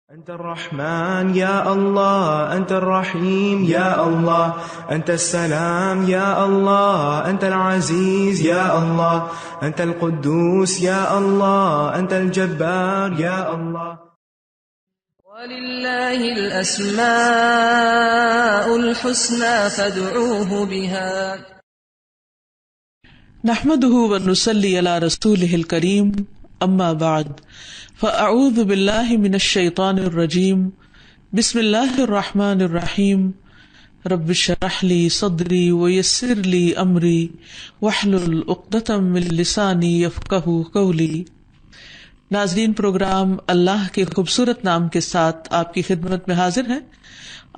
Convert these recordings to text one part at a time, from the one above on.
أنت الرحمن يا الله، أنت الرحيم يا الله، أنت السلام يا الله، أنت العزيز يا الله، أنت القدوس يا الله، أنت الجبار يا الله. ولله الأسماء الحسنى فادعوه بها. نحمده ونصلي على رسوله الكريم، أما بعد، فأعوذ بالله من الشيطان الرجيم، بسم الله الرحمن الرحيم، رب اشرح لي صدري ويسر لي أمري واحلل عقدة من لساني يفقهوا قولي. ناظرین، پروگرام اللہ کے خوبصورت نام کے ساتھ آپ کی خدمت میں حاضر ہیں.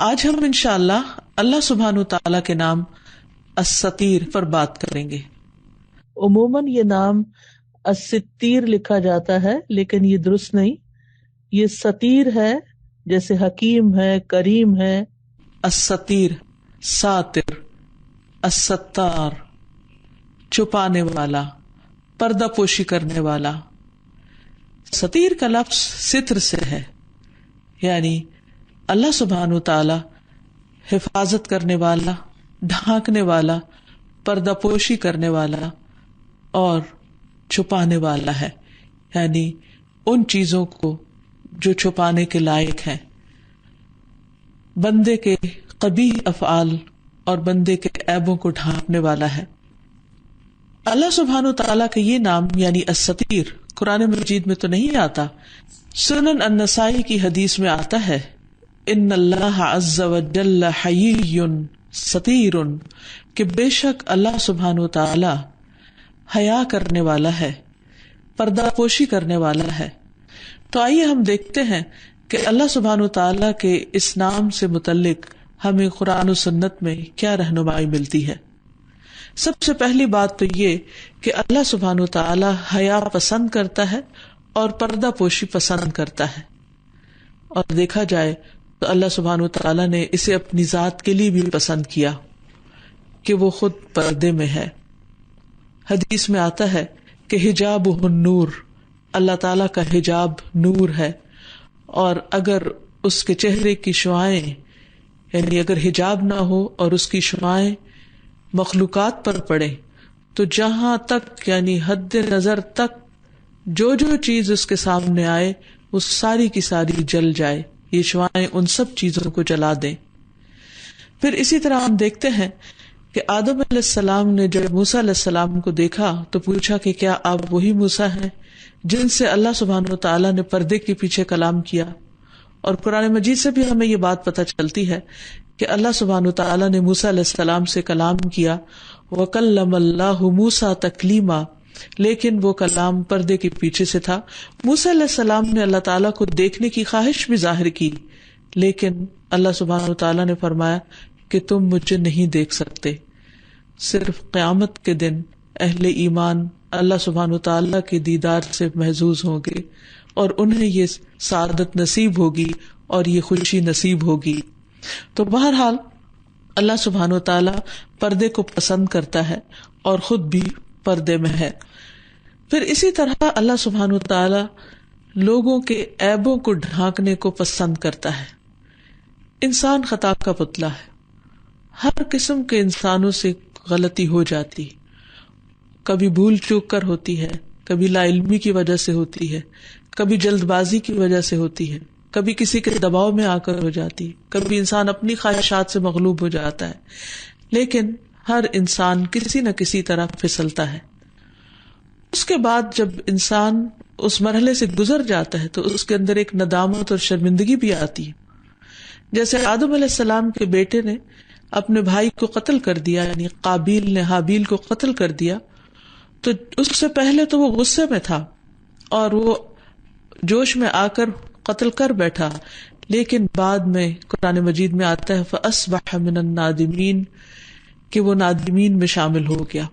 آج ہم انشاءاللہ اللہ سبحانہ وتعالی کے نام الستیر پر بات کریں گے. عموماً یہ نام الستیر لکھا جاتا ہے، لیکن یہ درست نہیں، یہ ستیر ہے، جیسے حکیم ہے، کریم ہے. الستیر، ساتر، الستار، چھپانے والا، پردہ پوشی کرنے والا. ستیر کا لفظ ستر سے ہے، یعنی اللہ سبحانہ وتعالی حفاظت کرنے والا، ڈھانکنے والا، پردہ پوشی کرنے والا اور چھپانے والا ہے، یعنی ان چیزوں کو جو چھپانے کے لائق ہیں. بندے کے قبیح افعال اور بندے کے عیبوں کو ڈھانپنے والا ہے. اللہ سبحانہ وتعالی کا یہ نام یعنی الستیر قرآن مجید میں تو نہیں آتا. سنن النسائی کی حدیث میں آتا ہے، ان اللہ عز وجل حیی ستیر، کہ بے شک اللہ سبحانہ وتعالی حیا کرنے والا ہے، پردہ پوشی کرنے والا ہے. تو آئیے ہم دیکھتے ہیں کہ اللہ سبحانہ وتعالی کے اس نام سے متعلق ہمیں قرآن و سنت میں کیا رہنمائی ملتی ہے. سب سے پہلی بات تو یہ کہ اللہ سبحانہ وتعالی حیا پسند کرتا ہے اور پردہ پوشی پسند کرتا ہے. اور دیکھا جائے تو اللہ سبحانہ وتعالی نے اسے اپنی ذات کے لیے بھی پسند کیا کہ وہ خود پردے میں ہے. حدیث میں آتا ہے کہ حجابہ النور، اللہ تعالی کا حجاب نور ہے، اور اگر اس کے چہرے کی شعاعیں، یعنی اگر حجاب نہ ہو اور اس کی شعاعیں مخلوقات پر پڑے تو جہاں تک یعنی حد نظر تک جو چیز اس کے سامنے آئے وہ ساری کی ساری جل جائے، یہ شعاعیں ان سب چیزوں کو جلا دیں. پھر اسی طرح ہم دیکھتے ہیں کہ آدم علیہ السلام نے جب موسیٰ علیہ السلام کو دیکھا تو پوچھا کہ کیا آپ وہی موسیٰ ہیں جن سے اللہ سبحانہ وتعالی نے پردے کے پیچھے کلام کیا. اور قرآن مجید سے بھی ہمیں یہ بات پتہ چلتی ہے کہ اللہ سبحانہ وتعالی نے موسیٰ علیہ السلام سے کلام کیا، وَكَلَّمَ اللَّهُ مُوسَىٰ تَكْلِيمًا، لیکن وہ کلام پردے کے پیچھے سے تھا. موسیٰ علیہ السلام نے اللہ تعالیٰ کو دیکھنے کی خواہش بھی ظاہر کی، لیکن اللہ سبحانہ وتعالی نے فرمایا کہ تم مجھے نہیں دیکھ سکتے. صرف قیامت کے دن اہل ایمان اللہ سبحانہ وتعالی کے دیدار سے محظوظ ہوں گے اور انہیں یہ سعادت نصیب ہوگی اور یہ خوشی نصیب ہوگی. تو بہرحال اللہ سبحانہ وتعالی پردے کو پسند کرتا ہے اور خود بھی پردے میں ہے. پھر اسی طرح اللہ سبحانہ وتعالی لوگوں کے عیبوں کو ڈھانکنے کو پسند کرتا ہے. انسان خطا کا پتلا ہے، ہر قسم کے انسانوں سے غلطی ہو جاتی، کبھی بھول چوک کر ہوتی ہے، کبھی لا علمی کی وجہ سے ہوتی ہے، کبھی جلد بازی کی وجہ سے ہوتی ہے، کبھی کسی کے دباؤ میں آ کر ہو جاتی، کبھی انسان اپنی خواہشات سے مغلوب ہو جاتا ہے. لیکن ہر انسان کسی نہ کسی طرح پھسلتا ہے. اس کے بعد جب انسان اس مرحلے سے گزر جاتا ہے تو اس کے اندر ایک ندامت اور شرمندگی بھی آتی ہے. جیسے آدم علیہ السلام کے بیٹے نے اپنے بھائی کو قتل کر دیا، یعنی قابیل نے حابیل کو قتل کر دیا، تو اس سے پہلے تو وہ غصے میں تھا اور وہ جوش میں آ کر قتل کر بیٹھا، لیکن بعد میں قرآن مجید میں آتا ہے فَأَصْبَحَ مِنَ النَّادِمِينَ، کہ وہ نادمین میں شامل ہو گیا.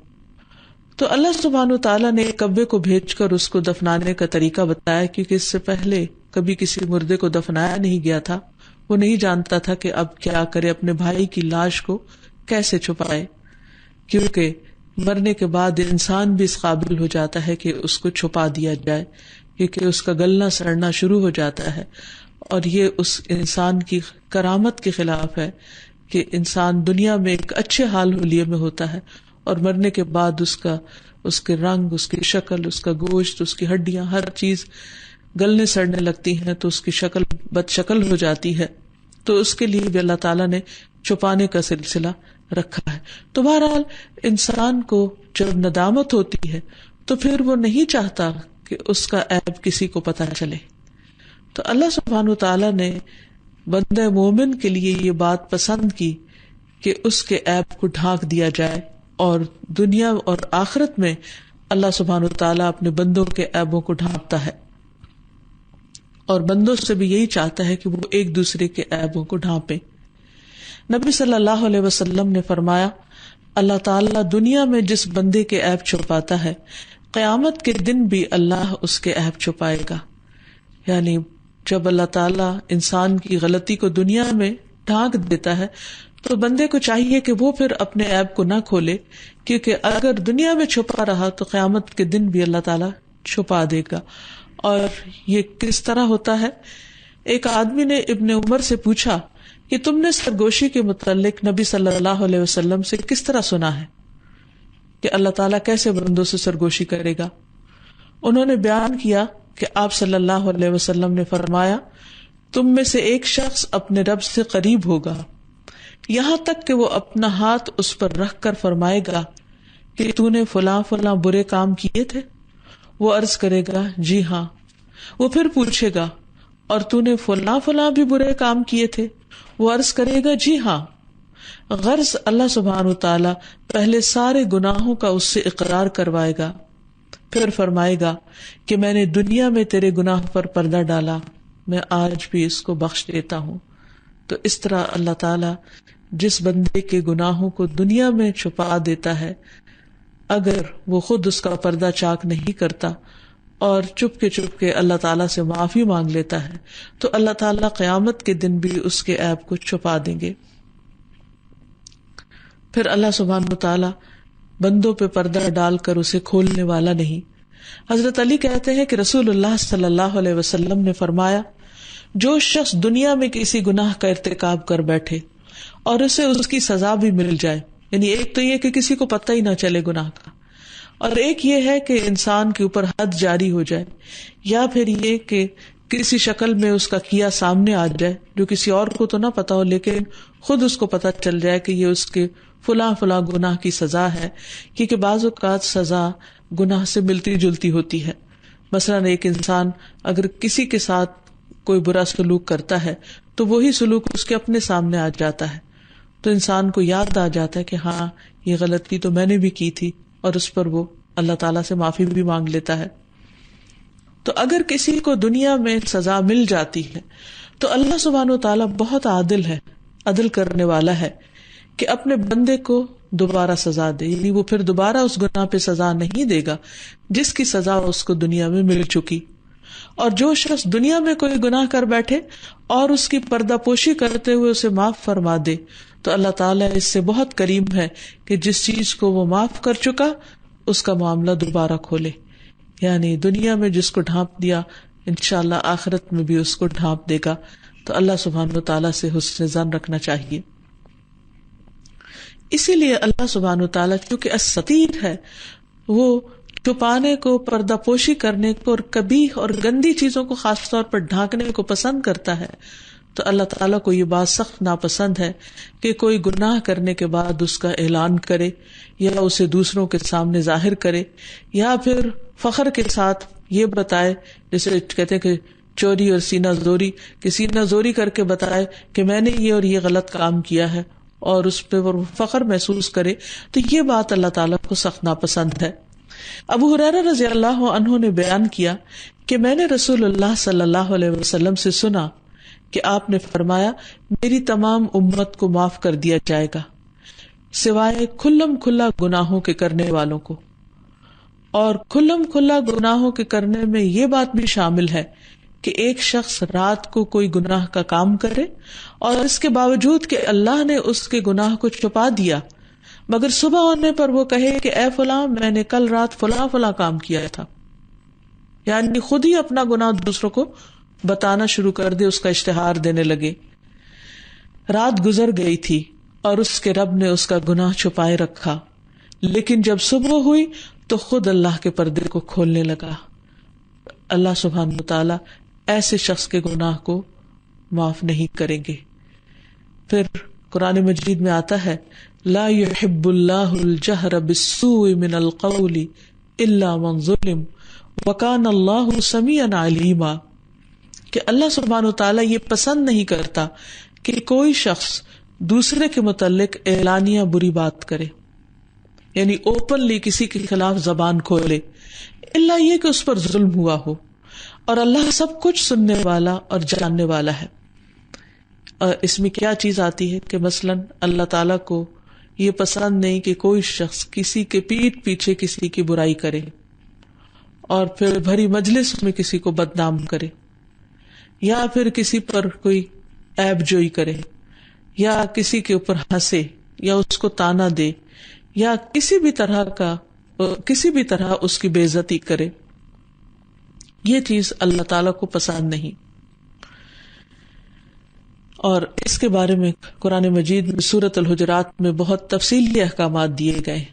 تو اللہ سبحانہ وتعالیٰ نے کبے کو بھیج کر اس کو دفنانے کا طریقہ بتایا، کیونکہ اس سے پہلے کبھی کسی مردے کو دفنایا نہیں گیا تھا. وہ نہیں جانتا تھا کہ اب کیا کرے، اپنے بھائی کی لاش کو کیسے چھپائے، کیونکہ مرنے کے بعد انسان بھی اس قابل ہو جاتا ہے کہ اس کو چھپا دیا جائے، کیونکہ اس کا گلنا سڑنا شروع ہو جاتا ہے اور یہ اس انسان کی کرامت کے خلاف ہے کہ انسان دنیا میں ایک اچھے حال حلیے میں ہوتا ہے اور مرنے کے بعد اس کے رنگ، اس کی شکل، اس کا گوشت، اس کی ہڈیاں، ہر چیز گلنے سڑنے لگتی ہیں تو اس کی شکل بد شکل ہو جاتی ہے. تو اس کے لیے بھی اللہ تعالیٰ نے چھپانے کا سلسلہ رکھا ہے. تو بہرحال انسان کو جب ندامت ہوتی ہے تو پھر وہ نہیں چاہتا کہ اس کا عیب کسی کو پتہ چلے. تو اللہ سبحانہ وتعالیٰ نے بندہ مومن کے لیے یہ بات پسند کی کہ اس کے عیب کو ڈھانک دیا جائے، اور دنیا اور آخرت میں اللہ سبحانہ وتعالیٰ اپنے بندوں کے عیبوں کو ڈھانپتا ہے، اور بندوں سے بھی یہی چاہتا ہے کہ وہ ایک دوسرے کے عیبوں کو ڈھانپیں. نبی صلی اللہ علیہ وسلم نے فرمایا، اللہ تعالیٰ دنیا میں جس بندے کے عیب چھپاتا ہے قیامت کے دن بھی اللہ اس کے عیب چھپائے گا. یعنی جب اللہ تعالیٰ انسان کی غلطی کو دنیا میں ڈھانک دیتا ہے تو بندے کو چاہیے کہ وہ پھر اپنے عیب کو نہ کھولے، کیونکہ اگر دنیا میں چھپا رہا تو قیامت کے دن بھی اللہ تعالیٰ چھپا دے گا. اور یہ کس طرح ہوتا ہے؟ ایک آدمی نے ابن عمر سے پوچھا کہ تم نے سرگوشی کے متعلق نبی صلی اللہ علیہ وسلم سے کس طرح سنا ہے کہ اللہ تعالیٰ کیسے بندوں سے سرگوشی کرے گا؟ انہوں نے بیان کیا کہ آپ صلی اللہ علیہ وسلم نے فرمایا، تم میں سے ایک شخص اپنے رب سے قریب ہوگا یہاں تک کہ وہ اپنا ہاتھ اس پر رکھ کر فرمائے گا کہ تو نے فلاں فلاں برے کام کیے تھے؟ وہ عرض کرے گا جی ہاں. وہ پھر پوچھے گا اور تو نے فلاں فلاں بھی برے کام کیے تھے؟ وہ عرض کرے گا جی ہاں. غرض اللہ سبحانہ وتعالی پہلے سارے گناہوں کا اس سے اقرار کروائے گا، پھر فرمائے گا کہ میں نے دنیا میں تیرے گناہ پر پردہ ڈالا، میں آج بھی اس کو بخش دیتا ہوں. تو اس طرح اللہ تعالی جس بندے کے گناہوں کو دنیا میں چھپا دیتا ہے، اگر وہ خود اس کا پردہ چاک نہیں کرتا اور چپ کے اللہ تعالیٰ سے معافی مانگ لیتا ہے تو اللہ تعالیٰ قیامت کے دن بھی اس کے عیب کو چھپا دیں گے. پھر اللہ سبحانہ وتعالیٰ بندوں پہ پردہ ڈال کر اسے کھولنے والا نہیں. حضرت علی کہتے ہیں کہ رسول اللہ صلی اللہ علیہ وسلم نے فرمایا، جو شخص دنیا میں کسی گناہ کا ارتکاب کر بیٹھے اور اسے اس کی سزا بھی مل جائے، یعنی ایک تو یہ کہ کسی کو پتہ ہی نہ چلے گناہ کا، اور ایک یہ ہے کہ انسان کے اوپر حد جاری ہو جائے، یا پھر یہ کہ کسی شکل میں اس کا کیا سامنے آ جائے جو کسی اور کو تو نہ پتا ہو لیکن خود اس کو پتا چل جائے کہ یہ اس کے فلاں فلاں گناہ کی سزا ہے. کیونکہ بعض اوقات سزا گناہ سے ملتی جلتی ہوتی ہے. مثلاً ایک انسان اگر کسی کے ساتھ کوئی برا سلوک کرتا ہے تو وہی سلوک اس کے اپنے سامنے آ جاتا ہے تو انسان کو یاد آ جاتا ہے کہ ہاں یہ غلطی تو میں نے بھی کی تھی، اور اس پر وہ اللہ تعالیٰ سے معافی بھی مانگ لیتا ہے. تو اگر کسی کو دنیا میں سزا مل جاتی ہے تو اللہ سبحانہ وتعالیٰ بہت عادل ہے، عدل کرنے والا ہے کہ اپنے بندے کو دوبارہ سزا دے، یعنی وہ پھر دوبارہ اس گناہ پہ سزا نہیں دے گا جس کی سزا اس کو دنیا میں مل چکی. اور جو شخص دنیا میں کوئی گناہ کر بیٹھے اور اس کی پردہ پوشی کرتے ہوئے اسے معاف فرما دے تو اللہ تعالیٰ اس سے بہت کریم ہے کہ جس چیز کو وہ معاف کر چکا اس کا معاملہ دوبارہ کھولے. یعنی دنیا میں جس کو ڈھانپ دیا انشاءاللہ آخرت میں بھی اس کو ڈھانپ دے گا. تو اللہ سبحانہ و تعالیٰ سے حسن ظن رکھنا چاہیے. اسی لیے اللہ سبحانہ و تعالیٰ کیونکہ الستیر ہے، وہ چھپانے کو، پردہ پوشی کرنے کو اور قبیح اور گندی چیزوں کو خاص طور پر ڈھانکنے کو پسند کرتا ہے. تو اللہ تعالیٰ کو یہ بات سخت ناپسند ہے کہ کوئی گناہ کرنے کے بعد اس کا اعلان کرے یا اسے دوسروں کے سامنے ظاہر کرے، یا پھر فخر کے ساتھ یہ بتائے، جیسے کہتے ہیں کہ چوری اور سینہ زوری، کہ سینہ زوری کر کے بتائے کہ میں نے یہ اور یہ غلط کام کیا ہے اور اس پہ وہ فخر محسوس کرے. تو یہ بات اللہ تعالیٰ کو سخت ناپسند ہے. ابو ہریرہ رضی اللہ عنہ نے بیان کیا کہ میں نے رسول اللہ صلی اللہ علیہ وسلم سے سنا کہ آپ نے فرمایا، میری تمام امت کو معاف کر دیا جائے گا سوائے کھلم کھلا گناہوں کے کرنے والوں کو. اور کھلم کھلا گناہوں کے کرنے میں یہ بات بھی شامل ہے کہ ایک شخص رات کو کوئی گناہ کا کام کرے اور اس کے باوجود کہ اللہ نے اس کے گناہ کو چھپا دیا، مگر صبح ہونے پر وہ کہے کہ اے فلاں، میں نے کل رات فلاں فلاں کام کیا تھا. یعنی خود ہی اپنا گناہ دوسروں کو بتانا شروع کر دے، اس کا اشتہار دینے لگے. رات گزر گئی تھی اور اس کے رب نے اس کا گناہ چھپائے رکھا، لیکن جب صبح ہوئی تو خود اللہ کے پردے کو کھولنے لگا. اللہ سبحانہ وتعالی ایسے شخص کے گناہ کو معاف نہیں کریں گے. پھر قرآن مجید میں آتا ہے لا يحب اللہ الجہر بالسوء من القول الا من ظلم وکان اللہ سمیعا علیما، کہ اللہ سبحانہ وتعالی یہ پسند نہیں کرتا کہ کوئی شخص دوسرے کے متعلق اعلانیہ بری بات کرے، یعنی اوپنلی کسی کے خلاف زبان کھولے، الا یہ کہ اس پر ظلم ہوا ہو، اور اللہ سب کچھ سننے والا اور جاننے والا ہے. اور اس میں کیا چیز آتی ہے کہ مثلاً اللہ تعالیٰ کو یہ پسند نہیں کہ کوئی شخص کسی کے پیٹھ پیچھے کسی کی برائی کرے اور پھر بھری مجلس میں کسی کو بدنام کرے، یا پھر کسی پر کوئی عیب جوئی کرے، یا کسی کے اوپر ہنسے، یا اس کو تانا دے، یا کسی بھی طرح اس کی بے عزتی کرے. یہ چیز اللہ تعالیٰ کو پسند نہیں. اور اس کے بارے میں قرآن مجید میں سورۃ الحجرات میں بہت تفصیلی احکامات دیے گئے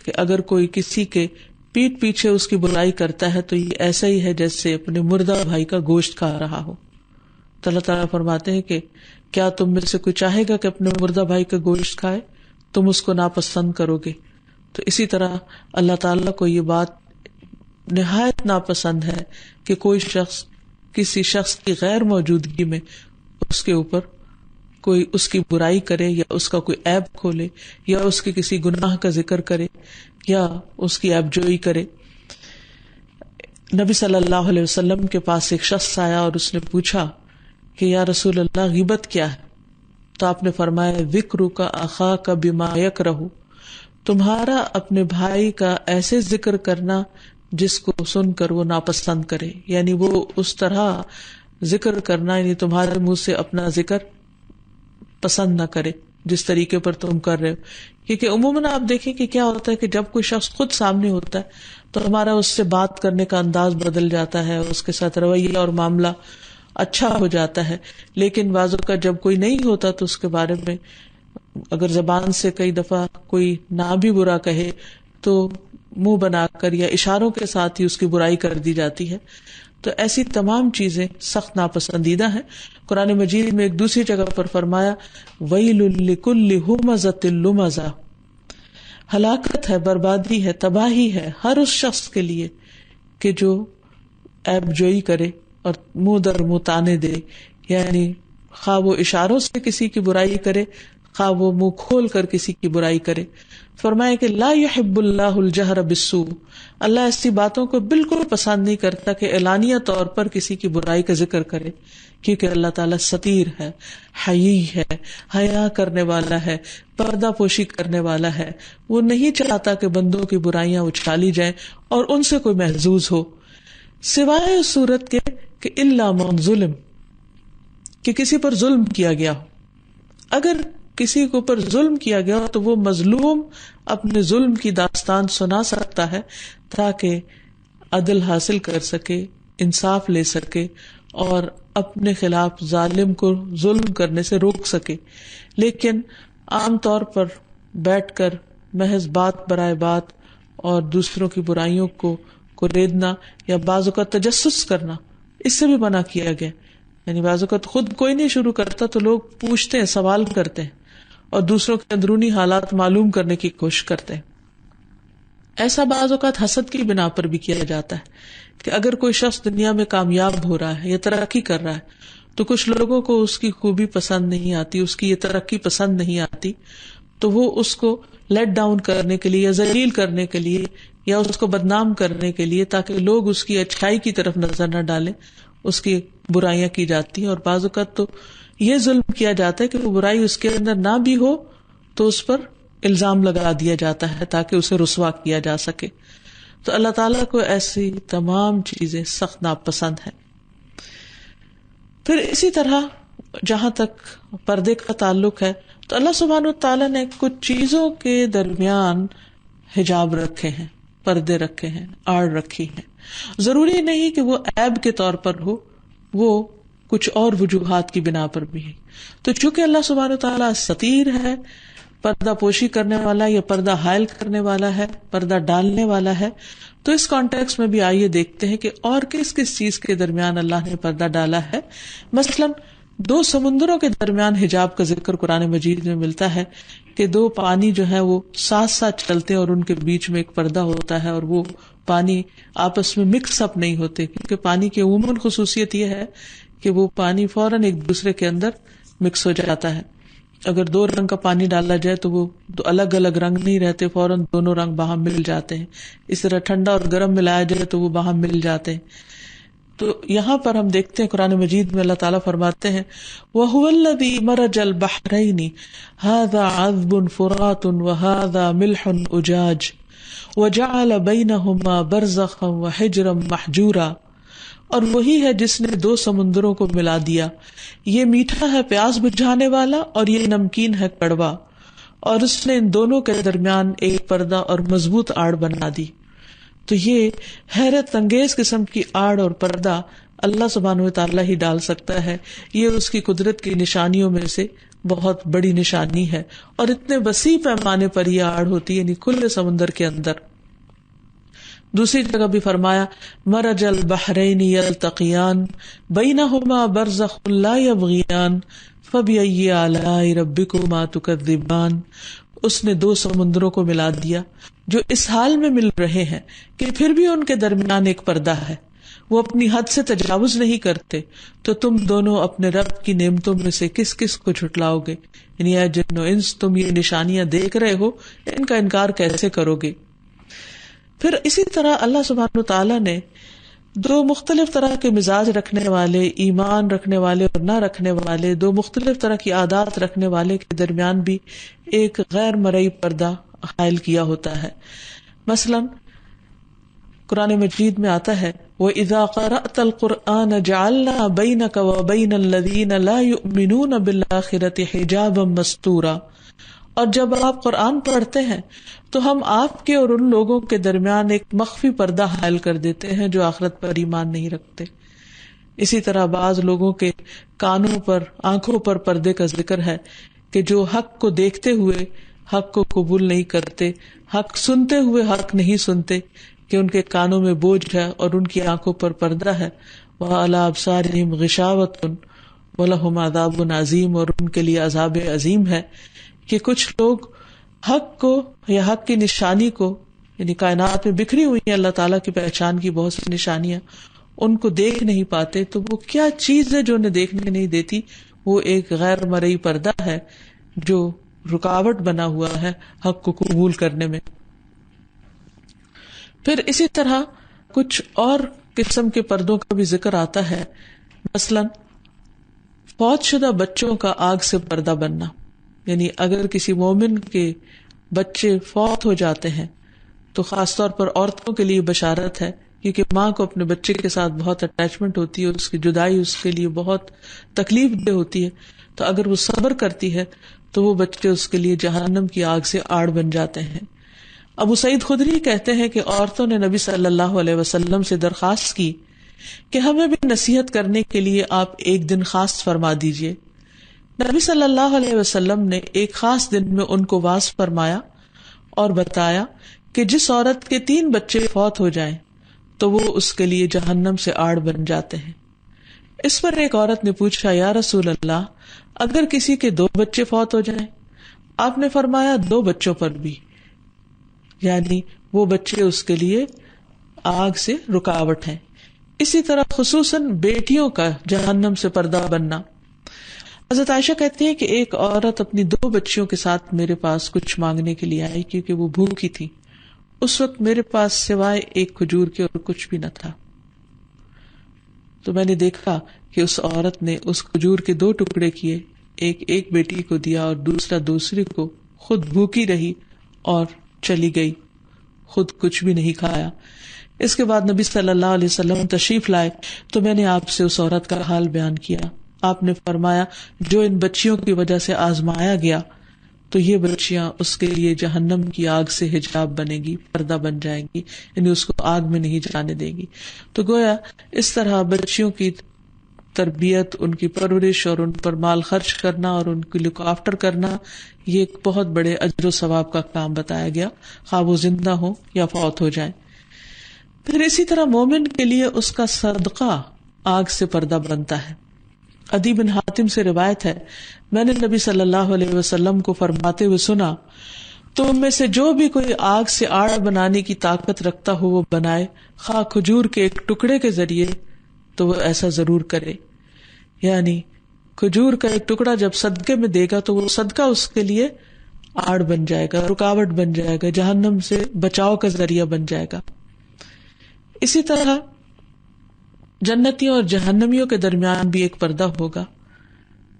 کہ اگر کوئی کسی کے پیٹھ پیچھے اس کی برائی کرتا ہے تو یہ ایسا ہی ہے جیسے اپنے مردہ بھائی کا گوشت کھا رہا ہو. تو اللہ تعالیٰ فرماتے ہیں کہ کیا تم میں سے کوئی چاہے گا کہ اپنے مردہ بھائی کا گوشت کھائے؟ تم اس کو ناپسند کرو گے. تو اسی طرح اللہ تعالیٰ کو یہ بات نہایت ناپسند ہے کہ کوئی شخص کسی شخص کی غیر موجودگی میں اس کے اوپر کوئی اس کی برائی کرے، یا اس کا کوئی عیب کھولے، یا اس کے کسی گناہ کا ذکر کرے، یا اس کی عیب جوئی کرے. نبی صلی اللہ علیہ وسلم کے پاس ایک شخص آیا اور اس نے پوچھا کہ یا رسول اللہ غیبت کیا ہے؟ تو آپ نے فرمایا ذکرک اخاک بما یکرہ، تمہارا اپنے بھائی کا ایسے ذکر کرنا جس کو سن کر وہ ناپسند کرے، یعنی وہ اس طرح ذکر کرنا، یعنی تمہارے منہ سے اپنا ذکر پسند نہ کرے جس طریقے پر تم کر رہے ہو. کیونکہ عموماً آپ دیکھیں کہ کیا ہوتا ہے کہ جب کوئی شخص خود سامنے ہوتا ہے تو ہمارا اس سے بات کرنے کا انداز بدل جاتا ہے، اس کے ساتھ رویہ اور معاملہ اچھا ہو جاتا ہے. لیکن بعض اوقات جب کوئی نہیں ہوتا تو اس کے بارے میں اگر زبان سے کئی دفعہ کوئی نہ بھی برا کہے تو منہ بنا کر یا اشاروں کے ساتھ ہی اس کی برائی کر دی جاتی ہے. تو ایسی تمام چیزیں سخت ناپسندیدہ ہیں. قرآن مجید میں ایک دوسری جگہ پر فرمایا وَيْلٌ لِكُلِّ هُمَزَةٍ لُمَزَةٍ، ہلاکت ہے، بربادی ہے، تباہی ہے ہر اس شخص کے لیے کہ جو عیب جوئی کرے اور منہ در منہ تانے دے، یعنی خواہ وہ اشاروں سے کسی کی برائی کرے، خواہ وہ منہ کھول کر کسی کی برائی کرے. فرمایا کہ لا يحب اللہ الجہر بالسوء، اللہ ایسی باتوں کو بالکل پسند نہیں کرتا کہ اعلانیہ طور پر کسی کی برائی کا ذکر کرے، کیونکہ اللہ تعالیٰ ستیر ہے، حیی ہے، حیا کرنے والا ہے، پردہ پوشی کرنے والا ہے. وہ نہیں چاہتا کہ بندوں کی برائیاں اچھالی جائیں اور ان سے کوئی محظوظ ہو، سوائے اس صورت کے کہ الا من ظلم، کہ کسی پر ظلم کیا گیا ہو. اگر کسی کے اوپر ظلم کیا گیا ہو تو وہ مظلوم اپنے ظلم کی داستان سنا سکتا ہے تاکہ عدل حاصل کر سکے، انصاف لے سکے اور اپنے خلاف ظالم کو ظلم کرنے سے روک سکے. لیکن عام طور پر بیٹھ کر محض بات برائے بات اور دوسروں کی برائیوں کو ریدنا یا بعض اوقات تجسس کرنا، اس سے بھی منع کیا گیا. یعنی بعض اوقات خود کوئی نہیں شروع کرتا تو لوگ پوچھتے ہیں، سوال کرتے ہیں اور دوسروں کے اندرونی حالات معلوم کرنے کی کوشش کرتے ہیں. ایسا بعض اوقات حسد کی بنا پر بھی کیا جاتا ہے کہ اگر کوئی شخص دنیا میں کامیاب ہو رہا ہے یا ترقی کر رہا ہے تو کچھ لوگوں کو اس کی خوبی پسند نہیں آتی، اس کی یہ ترقی پسند نہیں آتی، تو وہ اس کو لیٹ ڈاؤن کرنے کے لیے یا ذلیل کرنے کے لیے یا اس کو بدنام کرنے کے لیے تاکہ لوگ اس کی اچھائی کی طرف نظر نہ ڈالیں، اس کی برائیاں کی جاتی ہیں. اور بعض اوقات تو یہ ظلم کیا جاتا ہے کہ وہ برائی اس کے اندر نہ بھی ہو تو اس پر الزام لگا دیا جاتا ہے تاکہ اسے رسوا کیا جا سکے. تو اللہ تعالیٰ کو ایسی تمام چیزیں سخت ناپسند ہیں. پھر اسی طرح جہاں تک پردے کا تعلق ہے تو اللہ سبحانہ وتعالیٰ نے کچھ چیزوں کے درمیان حجاب رکھے ہیں، پردے رکھے ہیں، آڑ رکھی ہیں. ضروری نہیں کہ وہ عیب کے طور پر ہو، وہ کچھ اور وجوہات کی بنا پر بھی ہے. تو چونکہ اللہ سبحانہ وتعالیٰ ستیر ہے، پردہ پوشی کرنے والا یا پردہ حائل کرنے والا ہے، پردہ ڈالنے والا ہے، تو اس کانٹیکس میں بھی آئیے دیکھتے ہیں کہ اور کس کس چیز کے درمیان اللہ نے پردہ ڈالا ہے. مثلاً 2 سمندروں کے درمیان حجاب کا ذکر قرآن مجید میں ملتا ہے کہ 2 پانی جو ہے وہ ساتھ ساتھ چلتے ہیں اور ان کے بیچ میں ایک پردہ ہوتا ہے، اور وہ پانی آپس میں مکس اپ نہیں ہوتے، کیونکہ پانی کی عموماً خصوصیت یہ ہے کہ وہ پانی فوراً ایک دوسرے کے اندر مکس ہو جاتا ہے. اگر 2 رنگ کا پانی ڈالا جائے تو وہ الگ الگ رنگ نہیں رہتے، فوراً دونوں رنگ باہم مل جاتے ہیں. اس طرح ٹھنڈا اور گرم ملایا جائے تو وہ باہم مل جاتے ہیں. تو یہاں پر ہم دیکھتے ہیں قرآن مجید میں اللہ تعالیٰ فرماتے ہیں وَهُوَ الَّذِي مَرَجَ الْبَحْرَيْنِ هَذَا عَذْبٌ فُرَاتٌ وَهَذَا مِلْحٌ أُجَاجٌ وَجَعَلَ بَيْنَهُمَا بَرْزَخًا وَحِجْرًا مَحْجُورًا. اور وہی ہے جس نے 2 سمندروں کو ملا دیا، یہ میٹھا ہے پیاس بجھانے والا اور یہ نمکین ہے کڑوا، اور اس نے ان دونوں کے درمیان ایک پردہ اور مضبوط آڑ بنا دی. تو یہ حیرت انگیز قسم کی آڑ اور پردہ اللہ سبحانہ وتعالیٰ ہی ڈال سکتا ہے. یہ اس کی قدرت کی نشانیوں میں سے بہت بڑی نشانی ہے، اور اتنے وسیع پیمانے پر یہ آڑ ہوتی ہے، یعنی کھلے سمندر کے اندر. دوسری جگہ بھی فرمایا مرج البحرین یلتقیان بینہما برزخ لا یبغیان فبأی آلاء ربکما تکذبان. اس نے 2 سمندروں کو ملا دیا جو اس حال میں مل رہے ہیں کہ پھر بھی ان کے درمیان ایک پردہ ہے، وہ اپنی حد سے تجاوز نہیں کرتے، تو تم دونوں اپنے رب کی نعمتوں میں سے کس کس کو جھٹلاؤ گے؟ یعنی اے جن و انس، تم یہ نشانیاں دیکھ رہے ہو، ان کا انکار کیسے کرو گے؟ پھر اسی طرح اللہ سبحانہ وتعالیٰ نے 2 مختلف طرح کے مزاج رکھنے والے، ایمان رکھنے والے اور نہ رکھنے والے، 2 مختلف طرح کی عادات رکھنے والے کے درمیان بھی ایک غیر مرئی پردہ حائل کیا ہوتا ہے. مثلاً قرآن مجید میں آتا ہے وَإِذَا قَرَأْتَ الْقُرْآنَ جَعَلْنَا بَيْنَكَ وَبَيْنَ الَّذِينَ لَا يُؤْمِنُونَ بِالْآخِرَةِ حِجَابًا مَسْتُورًا. اور جب آپ قرآن پڑھتے ہیں تو ہم آپ کے اور ان لوگوں کے درمیان ایک مخفی پردہ حائل کر دیتے ہیں جو آخرت پر ایمان نہیں رکھتے. اسی طرح بعض لوگوں کے کانوں پر، آنکھوں پر پردے کا ذکر ہے کہ جو حق کو دیکھتے ہوئے حق کو قبول نہیں کرتے، حق سنتے ہوئے حق نہیں سنتے، کہ ان کے کانوں میں بوجھ ہے اور ان کی آنکھوں پر پردہ ہے. وَعَلَىٰ أَبْصَارِهِمْ غِشَاوَةٌ وَلَهُمْ عَذَابٌ عَظِيمٌ. اور ان کے لیے عذاب عظیم ہے کہ کچھ لوگ حق کو یا حق کی نشانی کو، یعنی کائنات میں بکھری ہوئی ہیں اللہ تعالیٰ کی پہچان کی بہت سی نشانیاں، ان کو دیکھ نہیں پاتے. تو وہ کیا چیز ہے جو انہیں دیکھنے نہیں دیتی؟ وہ ایک غیر مرئی پردہ ہے جو رکاوٹ بنا ہوا ہے حق کو قبول کرنے میں. پھر اسی طرح کچھ اور قسم کے پردوں کا بھی ذکر آتا ہے. مثلاً فوت شدہ بچوں کا آگ سے پردہ بننا، یعنی اگر کسی مومن کے بچے فوت ہو جاتے ہیں تو خاص طور پر عورتوں کے لیے بشارت ہے، کیونکہ ماں کو اپنے بچے کے ساتھ بہت اٹیچمنٹ ہوتی ہے، اس کی جدائی اس کے لیے بہت تکلیف دہ ہوتی ہے. تو اگر وہ صبر کرتی ہے تو وہ بچے اس کے لیے جہنم کی آگ سے آڑ بن جاتے ہیں. ابو سعید خدری کہتے ہیں کہ عورتوں نے نبی صلی اللہ علیہ وسلم سے درخواست کی کہ ہمیں بھی نصیحت کرنے کے لیے آپ ایک دن خاص فرما دیجئے. نبی صلی اللہ علیہ وسلم نے ایک خاص دن میں ان کو واعظ فرمایا اور بتایا کہ جس عورت کے 3 بچے فوت ہو جائیں تو وہ اس کے لیے جہنم سے آڑ بن جاتے ہیں. اس پر ایک عورت نے پوچھا یا رسول اللہ، اگر کسی کے 2 بچے فوت ہو جائیں؟ آپ نے فرمایا 2 بچوں پر بھی، یعنی وہ بچے اس کے لیے آگ سے رکاوٹ ہیں. اسی طرح خصوصاً بیٹیوں کا جہنم سے پردہ بننا. حضرت عائشہ کہتی ہے کہ ایک عورت اپنی 2 بچیوں کے ساتھ میرے پاس کچھ مانگنے کے لیے آئی کیونکہ وہ بھوکی تھی. اس وقت میرے پاس سوائے ایک کھجور کے اور کچھ بھی نہ تھا. تو میں نے دیکھا کہ اس عورت نے اس کھجور کے 2 ٹکڑے کیے، ایک بیٹی کو دیا اور دوسرا دوسری کو، خود بھوکی رہی اور چلی گئی، خود کچھ بھی نہیں کھایا. اس کے بعد نبی صلی اللہ علیہ وسلم تشریف لائے تو میں نے آپ سے اس عورت کا حال بیان کیا. آپ نے فرمایا جو ان بچیوں کی وجہ سے آزمایا گیا تو یہ بچیاں اس کے لیے جہنم کی آگ سے حجاب بنے گی، پردہ بن جائیں گی، یعنی اس کو آگ میں نہیں جانے دے گی. تو گویا اس طرح بچیوں کی تربیت، ان کی پرورش اور ان پر مال خرچ کرنا اور ان کی لک آفٹر کرنا، یہ ایک بہت بڑے اجر و ثواب کا کام بتایا گیا، خواہ وہ زندہ ہو یا فوت ہو جائیں۔ پھر اسی طرح مومن کے لیے اس کا صدقہ آگ سے پردہ بنتا ہے۔ عدی بن حاتم سے روایت ہے، میں نے نبی صلی اللہ علیہ وسلم کو فرماتے ہوئے سنا، تم میں سے جو بھی کوئی آگ سے آڑ بنانے کی طاقت رکھتا ہو وہ بنائے، خواہ کھجور کے ایک ٹکڑے کے ذریعے تو وہ ایسا ضرور کرے۔ یعنی کھجور کا ایک ٹکڑا جب صدقے میں دے گا تو وہ صدقہ اس کے لیے آڑ بن جائے گا، رکاوٹ بن جائے گا، جہنم سے بچاؤ کا ذریعہ بن جائے گا۔ اسی طرح جنتیوں اور جہنمیوں کے درمیان بھی ایک پردہ ہوگا،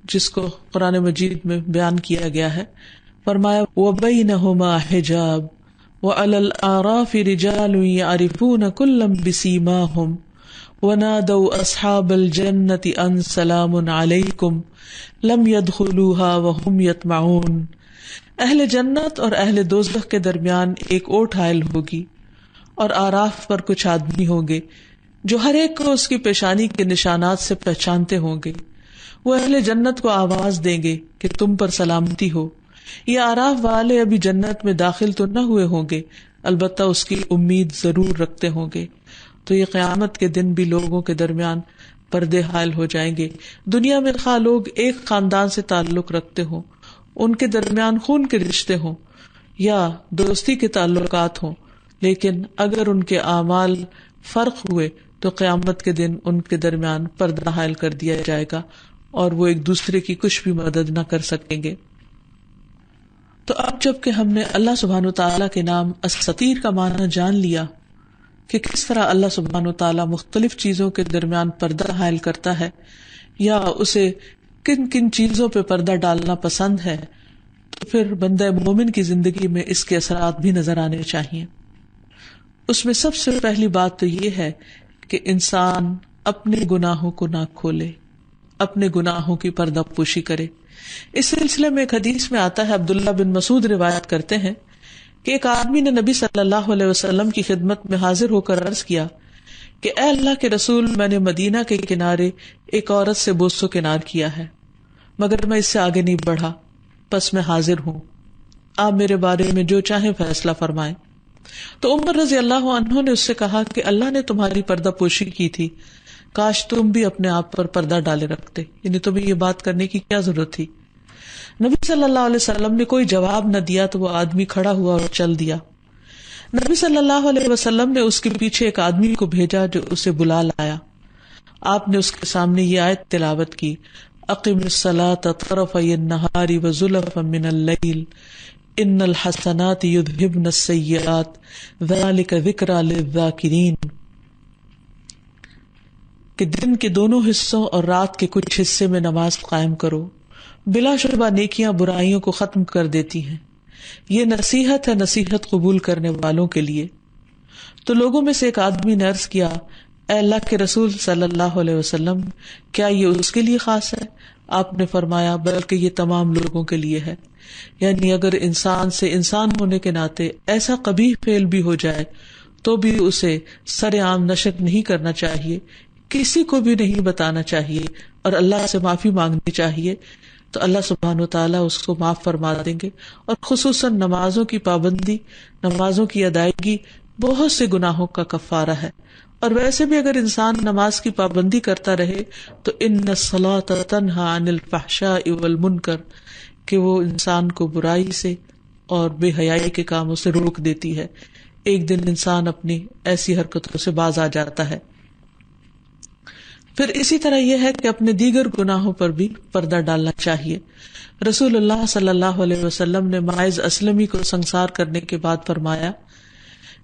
جس کو قرآن مجید میں بیان کیا گیا ہے۔ فرمایا وَبَيْنَهُمَا حِجَابٌ وَعَلَى الْأَعْرَافِ رِجَالٌ يَعْرِفُونَ كُلًّا بِسِيمَاهُمْ وَنَادَوْا أَصْحَابَ الْجَنَّةِ أَنْ سَلَامٌ عَلَيْكُمْ لَمْ يَدْخُلُوهَا وَهُمْ يَطْمَعُونَ۔ اہل جنت اور اہل دوزخ کے درمیان ایک اوٹ حائل ہوگی، اور آراف پر کچھ آدمی ہوں گے جو ہر ایک کو اس کی پیشانی کے نشانات سے پہچانتے ہوں گے۔ وہ اہل جنت کو آواز دیں گے کہ تم پر سلامتی ہو۔ یہ آراف والے ابھی جنت میں داخل تو نہ ہوئے ہوں گے، البتہ اس کی امید ضرور رکھتے ہوں گے۔ تو یہ قیامت کے دن بھی لوگوں کے درمیان پردے حائل ہو جائیں گے۔ دنیا میں خواہ لوگ ایک خاندان سے تعلق رکھتے ہوں، ان کے درمیان خون کے رشتے ہوں یا دوستی کے تعلقات ہوں، لیکن اگر ان کے اعمال فرق ہوئے تو قیامت کے دن ان کے درمیان پردہ حائل کر دیا جائے گا اور وہ ایک دوسرے کی کچھ بھی مدد نہ کر سکیں گے۔ تو اب جب کہ ہم نے اللہ سبحانہ وتعالیٰ کے نام الستیر کا معنی جان لیا کہ کس طرح اللہ سبحانہ وتعالیٰ مختلف چیزوں کے درمیان پردہ حائل کرتا ہے یا اسے کن کن چیزوں پہ پردہ ڈالنا پسند ہے، تو پھر بندہ مومن کی زندگی میں اس کے اثرات بھی نظر آنے چاہیے۔ اس میں سب سے پہلی بات تو یہ ہے کہ انسان اپنے گناہوں کو نہ کھولے، اپنے گناہوں کی پردہ پوشی کرے۔ اس سلسلے میں ایک حدیث میں آتا ہے، عبداللہ بن مسعود روایت کرتے ہیں کہ ایک آدمی نے نبی صلی اللہ علیہ وسلم کی خدمت میں حاضر ہو کر عرض کیا کہ اے اللہ کے رسول، میں نے مدینہ کے کنارے ایک عورت سے بوس و کنار کیا ہے، مگر میں اس سے آگے نہیں بڑھا، پس میں حاضر ہوں، آپ میرے بارے میں جو چاہیں فیصلہ فرمائیں۔ تو عمر رضی اللہ عنہ نے اس سے کہا کہ اللہ نے تمہاری پردہ پوشی کی تھی، کاش تم بھی اپنے آپ پر پردہ ڈالے رکھتے، یعنی تمہیں یہ بات کرنے کی کیا ضرورت تھی۔ نبی صلی اللہ علیہ وسلم نے کوئی جواب نہ دیا تو وہ آدمی کھڑا ہوا اور چل دیا۔ نبی صلی اللہ علیہ وسلم نے اس کے پیچھے ایک آدمی کو بھیجا جو اسے بلا لایا۔ آپ نے اس کے سامنے یہ آیت تلاوت کی، اقم الصلاۃ طرفی النہار وزلفا من اللیل ان الحسنات یذہبن السیئات ذلک ذکری للذاکرین، کہ دن کے دونوں حصوں اور رات کے کچھ حصے میں نماز قائم کرو، بلا شبہ نیکیاں برائیوں کو ختم کر دیتی ہیں، یہ نصیحت ہے نصیحت قبول کرنے والوں کے لیے۔ تو لوگوں میں سے ایک آدمی نے عرض کیا، اے اللہ کے رسول صلی اللہ علیہ وسلم، کیا یہ اس کے لیے خاص ہے؟ آپ نے فرمایا بلکہ یہ تمام لوگوں کے لیے ہے، یعنی اگر انسان سے انسان ہونے کے ناطے ایسا قبیح فعل بھی ہو جائے تو بھی اسے سر عام نشر نہیں کرنا چاہیے، کسی کو بھی نہیں بتانا چاہیے اور اللہ سے معافی مانگنی چاہیے، تو اللہ سبحانہ و تعالیٰ اس کو معاف فرما دیں گے۔ اور خصوصاً نمازوں کی پابندی، نمازوں کی ادائیگی بہت سے گناہوں کا کفارہ ہے۔ اور ویسے بھی اگر انسان نماز کی پابندی کرتا رہے تو ان الصلاۃ تنہی عن الفحشاء والمنکر، کہ وہ انسان کو برائی سے اور بے حیائی کے کاموں سے روک دیتی ہے۔ ایک دن انسان اپنی ایسی حرکتوں سے باز آ جاتا ہے۔ پھر اسی طرح یہ ہے کہ اپنے دیگر گناہوں پر بھی پردہ ڈالنا چاہیے۔ رسول اللہ صلی اللہ علیہ وسلم نے ماعز اسلمی کو سنسار کرنے کے بعد فرمایا،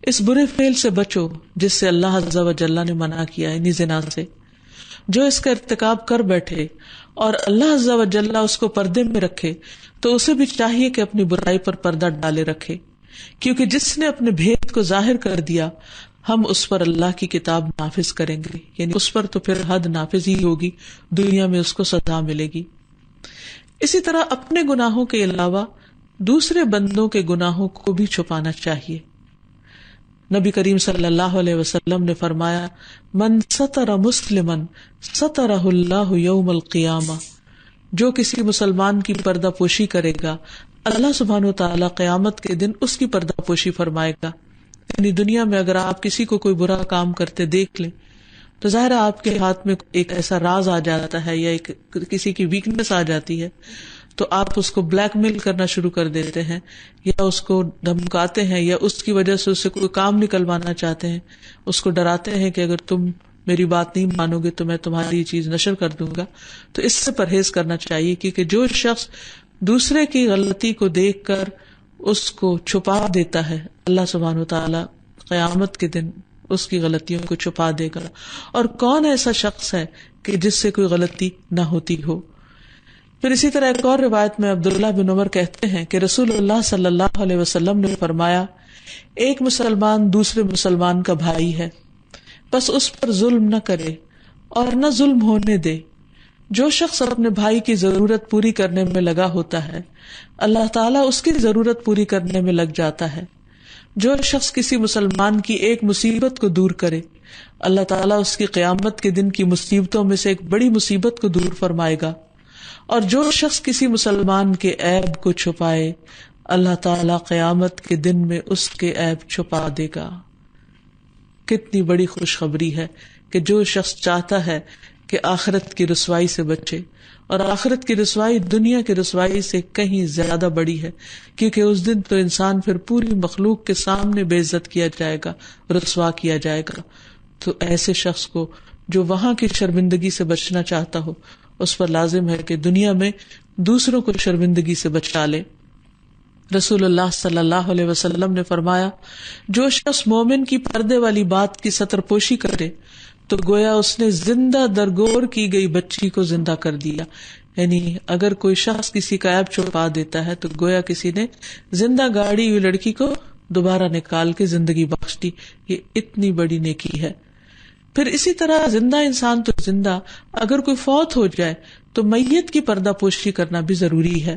اس برے فعل سے بچو جس سے اللہ عز و جل نے منع کیا، یعنی زنا سے۔ جو اس کا ارتکاب کر بیٹھے اور اللہ عز و جل اس کو پردے میں رکھے تو اسے بھی چاہیے کہ اپنی برائی پر پردہ ڈالے رکھے، کیونکہ جس نے اپنے بھید کو ظاہر کر دیا ہم اس پر اللہ کی کتاب نافذ کریں گے، یعنی اس پر تو پھر حد نافذ ہی ہوگی، دنیا میں اس کو سزا ملے گی۔ اسی طرح اپنے گناہوں کے علاوہ دوسرے بندوں کے گناہوں کو بھی چھپانا چاہیے۔ نبی کریم صلی اللہ علیہ وسلم نے فرمایا من ستر مسلمن سترہ اللہ یوم القیامہ، جو کسی مسلمان کی پردہ پوشی کرے گا اللہ سبحانہ و تعالی قیامت کے دن اس کی پردہ پوشی فرمائے گا. یعنی دنیا میں اگر آپ کسی کو کوئی برا کام کرتے دیکھ لیں تو ظاہر آپ کے ہاتھ میں ایک ایسا راز آ جاتا ہے یا ایک کسی کی ویکنیس آ جاتی ہے تو آپ اس کو بلیک میل کرنا شروع کر دیتے ہیں یا اس کو دھمکاتے ہیں یا اس کی وجہ سے اس سے کوئی کام نکلوانا چاہتے ہیں، اس کو ڈراتے ہیں کہ اگر تم میری بات نہیں مانو گے تو میں تمہاری یہ چیز نشر کر دوں گا. تو اس سے پرہیز کرنا چاہیے، کیونکہ جو شخص دوسرے کی غلطی کو دیکھ کر اس کو چھپا دیتا ہے اللہ سبحانہ وتعالی قیامت کے دن اس کی غلطیوں کو چھپا دے گا. اور کون ایسا شخص ہے کہ جس سے کوئی غلطی نہ ہوتی ہو. پھر اسی طرح ایک اور روایت میں عبداللہ بن عمر کہتے ہیں کہ رسول اللہ صلی اللہ علیہ وسلم نے فرمایا ایک مسلمان دوسرے مسلمان کا بھائی ہے، بس اس پر ظلم نہ کرے اور نہ ظلم ہونے دے. جو شخص اپنے بھائی کی ضرورت پوری کرنے میں لگا ہوتا ہے اللہ تعالیٰ اس کی ضرورت پوری کرنے میں لگ جاتا ہے. جو شخص کسی مسلمان کی ایک مصیبت کو دور کرے اللہ تعالیٰ اس کی قیامت کے دن کی مصیبتوں میں سے ایک بڑی مصیبت کو دور فرمائے گا. اور جو شخص کسی مسلمان کے عیب کو چھپائے اللہ تعالیٰ قیامت کے دن میں اس کے عیب چھپا دے گا. کتنی بڑی خوشخبری ہے کہ جو شخص چاہتا ہے کہ آخرت کی رسوائی سے بچے، اور آخرت کی رسوائی دنیا کی رسوائی سے کہیں زیادہ بڑی ہے، کیونکہ اس دن تو انسان پھر پوری مخلوق کے سامنے بے عزت کیا جائے گا، رسوا کیا جائے گا. تو ایسے شخص کو جو وہاں کی شرمندگی سے بچنا چاہتا ہو اس پر لازم ہے کہ دنیا میں دوسروں کو شرمندگی سے بچا لے. رسول اللہ صلی اللہ علیہ وسلم نے فرمایا جو شخص مومن کی پردے والی بات کی ستر پوشی کرے تو گویا اس نے زندہ درگور کی گئی بچی کو زندہ کر دیا. یعنی اگر کوئی شخص کسی کا عیب چھپا دیتا ہے تو گویا کسی نے زندہ گاڑی ہوئی لڑکی کو دوبارہ نکال کے زندگی بخش دی. یہ اتنی بڑی نیکی ہے. پھر اسی طرح زندہ انسان تو زندہ، اگر کوئی فوت ہو جائے تو میت کی پردہ پوشی کرنا بھی ضروری ہے.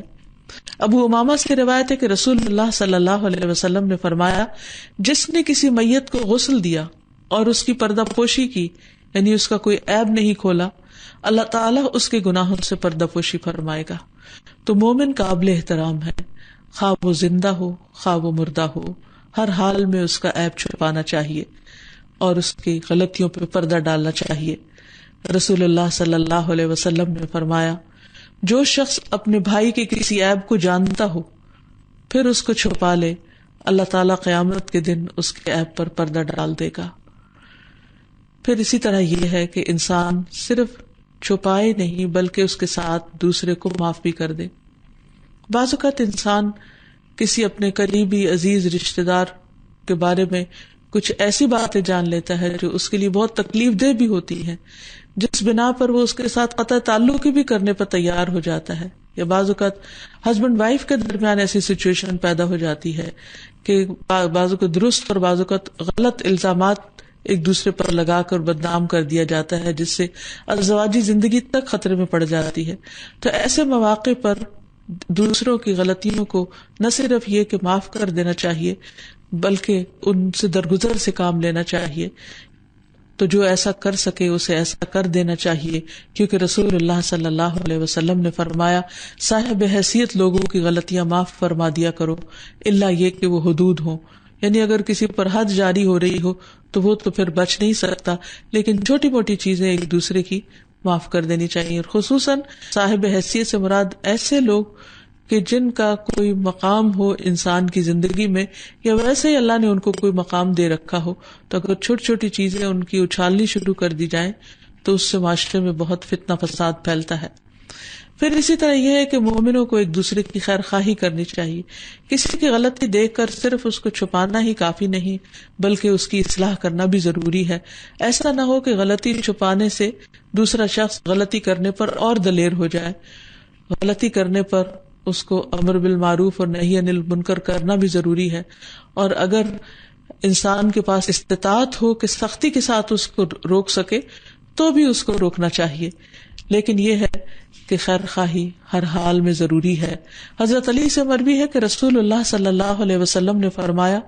ابو امامہ سے روایت ہے کہ رسول اللہ صلی اللہ علیہ وسلم نے فرمایا جس نے کسی میت کو غسل دیا اور اس کی پردہ پوشی کی، یعنی اس کا کوئی عیب نہیں کھولا، اللہ تعالیٰ اس کے گناہوں سے پردہ پوشی فرمائے گا. تو مومن قابل احترام ہے، خواہ وہ زندہ ہو خواہ وہ مردہ ہو، ہر حال میں اس کا عیب چھپانا چاہیے اور اس کی غلطیوں پہ پردہ ڈالنا چاہیے. رسول اللہ صلی اللہ علیہ وسلم نے فرمایا جو شخص اپنے بھائی کے کسی عیب کو جانتا ہو پھر اس کو چھپا لے اللہ تعالیٰ قیامت کے دن اس کے عیب پر پردہ ڈال دے گا. پھر اسی طرح یہ ہے کہ انسان صرف چھپائے نہیں بلکہ اس کے ساتھ دوسرے کو معاف بھی کر دے. بعض اوقات انسان کسی اپنے قریبی عزیز رشتہ دار کے بارے میں کچھ ایسی باتیں جان لیتا ہے جو اس کے لیے بہت تکلیف دہ بھی ہوتی ہیں، جس بنا پر وہ اس کے ساتھ قطع تعلق بھی کرنے پر تیار ہو جاتا ہے. یا بعض اوقات ہسبینڈ وائف کے درمیان ایسی سچویشن پیدا ہو جاتی ہے کہ بعض اوقات درست اور بعض اوقات غلط الزامات ایک دوسرے پر لگا کر بدنام کر دیا جاتا ہے، جس سے ازدواجی زندگی تک خطرے میں پڑ جاتی ہے. تو ایسے مواقع پر دوسروں کی غلطیوں کو نہ صرف یہ کہ معاف کر دینا چاہیے بلکہ ان سے درگزر سے کام لینا چاہیے. تو جو ایسا کر سکے اسے ایسا کر دینا چاہیے، کیونکہ رسول اللہ صلی اللہ علیہ وسلم نے فرمایا صاحب حیثیت لوگوں کی غلطیاں معاف فرما دیا کرو الا یہ کہ وہ حدود ہوں. یعنی اگر کسی پر حد جاری ہو رہی ہو تو وہ تو پھر بچ نہیں سکتا، لیکن چھوٹی موٹی چیزیں ایک دوسرے کی معاف کر دینی چاہیے. اور خصوصاً صاحب حیثیت سے مراد ایسے لوگ کہ جن کا کوئی مقام ہو انسان کی زندگی میں، یا ویسے ہی اللہ نے ان کو کوئی مقام دے رکھا ہو، تو اگر چھوٹی چھوٹی چیزیں ان کی اچھالنی شروع کر دی جائیں تو اس سے معاشرے میں بہت فتنہ فساد پھیلتا ہے. پھر اسی طرح یہ ہے کہ مومنوں کو ایک دوسرے کی خیر خواہی کرنی چاہیے. کسی کی غلطی دیکھ کر صرف اس کو چھپانا ہی کافی نہیں بلکہ اس کی اصلاح کرنا بھی ضروری ہے. ایسا نہ ہو کہ غلطی چھپانے سے دوسرا شخص غلطی کرنے پر اور دلیر ہو جائے. غلطی کرنے پر اس کو امر بالمعروف اور نہی عن المنکر کرنا بھی ضروری ہے. اور اگر انسان کے پاس استطاعت ہو کہ سختی کے ساتھ اس کو روک سکے تو بھی اس کو روکنا چاہیے. لیکن یہ ہے کہ خیر خواہی ہر حال میں ضروری ہے. حضرت علی سے مروی ہے کہ رسول اللہ صلی اللہ علیہ وسلم نے فرمایا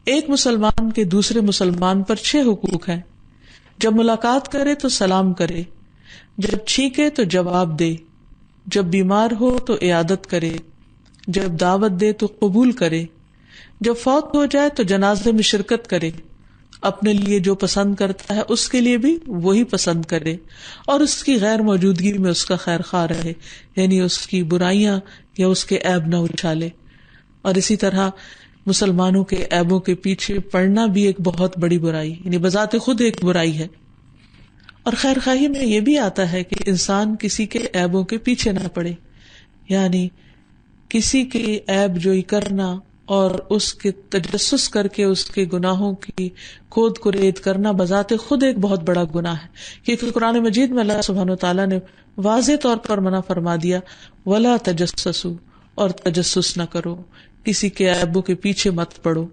ایک مسلمان کے دوسرے مسلمان پر 6 حقوق ہیں. جب ملاقات کرے تو سلام کرے، جب چھینکے تو جواب دے، جب بیمار ہو تو عیادت کرے، جب دعوت دے تو قبول کرے، جب فوت ہو جائے تو جنازے میں شرکت کرے، اپنے لیے جو پسند کرتا ہے اس کے لیے بھی وہی پسند کرے، اور اس کی غیر موجودگی میں اس کا خیر خواہ رہے، یعنی اس کی برائیاں یا اس کے عیب نہ اچھالے. اور اسی طرح مسلمانوں کے عیبوں کے پیچھے پڑنا بھی ایک بہت بڑی برائی، یعنی بذات خود ایک برائی ہے. اور خیر خواہی میں یہ بھی آتا ہے کہ انسان کسی کے عیبوں کے پیچھے نہ پڑے، یعنی کسی کے عیب جوئی کرنا اور اس کے تجسس کر کے اس کے گناہوں کی کھود کرید کرنا بذات خود ایک بہت بڑا گناہ ہے. کیونکہ قرآن مجید میں اللہ سبحانہ وتعالیٰ نے واضح طور پر منع فرما دیا، وَلَا تَجَسَّسُوا، اور تجسس نہ کرو، کسی کے عیبوں کے پیچھے مت پڑو.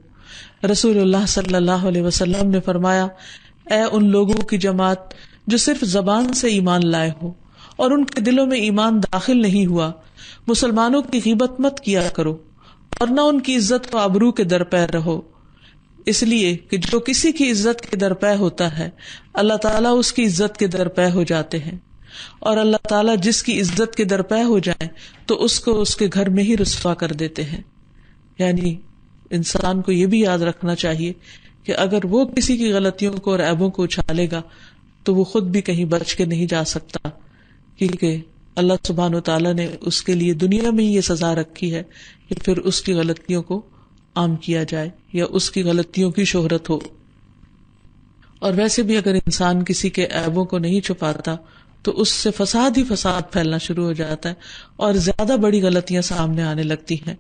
رسول اللہ صلی اللہ علیہ وسلم نے فرمایا، اے ان لوگوں کی جماعت جو صرف زبان سے ایمان لائے ہو اور ان کے دلوں میں ایمان داخل نہیں ہوا، مسلمانوں کی غیبت مت کیا کرو اور نہ ان کی عزت و آبرو کے درپے رہو، اس لیے کہ جو کسی کی عزت کے درپے ہوتا ہے اللہ تعالیٰ اس کی عزت کے درپے ہو جاتے ہیں، اور اللہ تعالیٰ جس کی عزت کے درپے ہو جائے تو اس کو اس کے گھر میں ہی رسوا کر دیتے ہیں. یعنی انسان کو یہ بھی یاد رکھنا چاہیے کہ اگر وہ کسی کی غلطیوں کو اور عیبوں کو اچھالے گا تو وہ خود بھی کہیں بچ کے نہیں جا سکتا، کیونکہ اللہ سبحانہ وتعالیٰ نے اس کے لیے دنیا میں یہ سزا رکھی ہے کہ پھر اس کی غلطیوں کو عام کیا جائے یا اس کی غلطیوں کی شہرت ہو. اور ویسے بھی اگر انسان کسی کے عیبوں کو نہیں چھپاتا تو اس سے فساد ہی فساد پھیلنا شروع ہو جاتا ہے اور زیادہ بڑی غلطیاں سامنے آنے لگتی ہیں.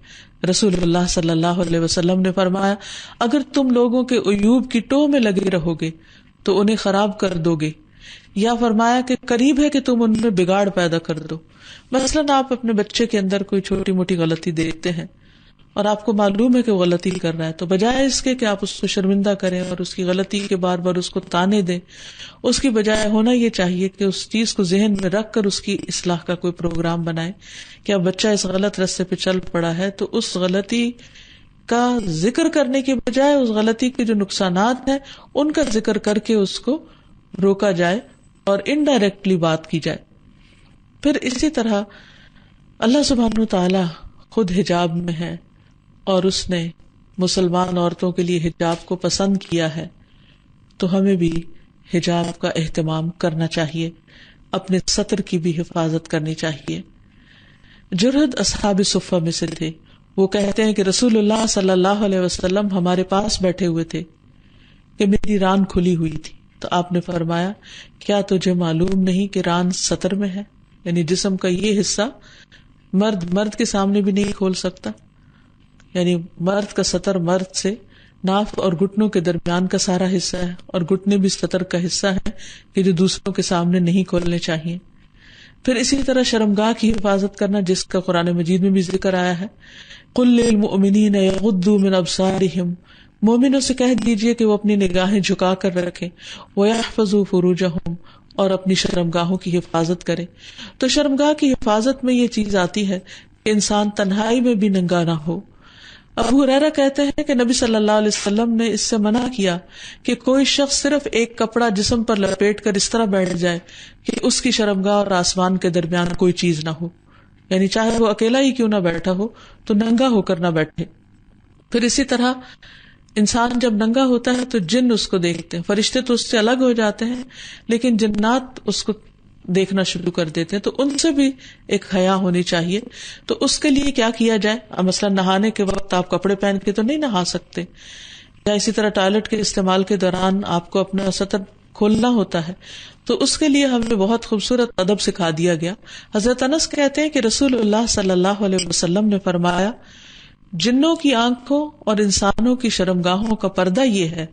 رسول اللہ صلی اللہ علیہ وسلم نے فرمایا، اگر تم لوگوں کے عیوب کی ٹوہ میں لگے رہو گے تو انہیں خراب کر دو گے، یا فرمایا کہ قریب ہے کہ تم ان میں بگاڑ پیدا کر دو. مثلاً آپ اپنے بچے کے اندر کوئی چھوٹی موٹی غلطی دیکھتے ہیں اور آپ کو معلوم ہے کہ وہ غلطی کر رہا ہے، تو بجائے اس کے کہ آپ اس کو شرمندہ کریں اور اس کی غلطی کے بار بار اس کو تانے دیں، اس کی بجائے ہونا یہ چاہیے کہ اس چیز کو ذہن میں رکھ کر اس کی اصلاح کا کوئی پروگرام بنائے کہ اب بچہ اس غلط راستے پہ چل پڑا ہے تو اس غلطی کا ذکر کرنے کے بجائے اس غلطی کے جو نقصانات ہیں ان کا ذکر کر کے اس کو روکا جائے اور انڈائریکٹلی بات کی جائے. پھر اسی طرح اللہ سبحانہ وتعالی خود حجاب میں ہے اور اس نے مسلمان عورتوں کے لیے حجاب کو پسند کیا ہے، تو ہمیں بھی حجاب کا اہتمام کرنا چاہیے، اپنے سطر کی بھی حفاظت کرنی چاہیے. جرہد اصحاب صفہ میں سے تھے، وہ کہتے ہیں کہ رسول اللہ صلی اللہ علیہ وسلم ہمارے پاس بیٹھے ہوئے تھے کہ میری ران کھلی ہوئی تھی، تو آپ نے فرمایا، کیا تجھے معلوم نہیں کہ ران سطر میں ہے؟ یعنی جسم کا یہ حصہ مرد کے سامنے بھی نہیں کھول سکتا، یعنی مرد کا سطر مرد سے ناف اور گھٹنوں کے درمیان کا سارا حصہ ہے، اور گھٹنے بھی سطر کا حصہ ہے کہ جو دوسروں کے سامنے نہیں کھولنے چاہیے. پھر اسی طرح شرمگاہ کی حفاظت کرنا، جس کا قرآن مجید میں بھی ذکر آیا ہے، قل للمؤمنین یغضوا من ابصارہم، مومنوں سے کہہ دیجئے کہ وہ اپنی نگاہیں جھکا کر رکھیں، وَيَحْفَظُوا فُرُوجَهُمْ، اور اپنی شرمگاہوں کی حفاظت کریں. تو شرمگاہ کی حفاظت میں یہ چیز آتی ہے کہ انسان تنہائی میں بھی ننگا نہ ہو. ابو ہریرہ کہتے ہیں کہ نبی صلی اللہ علیہ وسلم نے اس سے منع کیا کہ کوئی شخص صرف ایک کپڑا جسم پر لپیٹ کر اس طرح بیٹھ جائے کہ اس کی شرمگاہ اور آسمان کے درمیان کوئی چیز نہ ہو، یعنی چاہے وہ اکیلا ہی کیوں نہ بیٹھا ہو تو ننگا ہو کر نہ بیٹھے. پھر اسی طرح انسان جب ننگا ہوتا ہے تو جن اس کو دیکھتے ہیں، فرشتے تو اس سے الگ ہو جاتے ہیں لیکن جنات اس کو دیکھنا شروع کر دیتے ہیں، تو ان سے بھی ایک حیا ہونی چاہیے. تو اس کے لیے کیا کیا جائے؟ مثلا نہانے کے وقت آپ کپڑے پہن کے تو نہیں نہا سکتے، یا اسی طرح ٹوائلٹ کے استعمال کے دوران آپ کو اپنا سطر کھولنا ہوتا ہے، تو اس کے لیے ہمیں بہت خوبصورت ادب سکھا دیا گیا. حضرت انس کہتے ہیں کہ رسول اللہ صلی اللہ علیہ وسلم نے فرمایا، جنوں کی آنکھوں اور انسانوں کی شرمگاہوں کا پردہ یہ ہے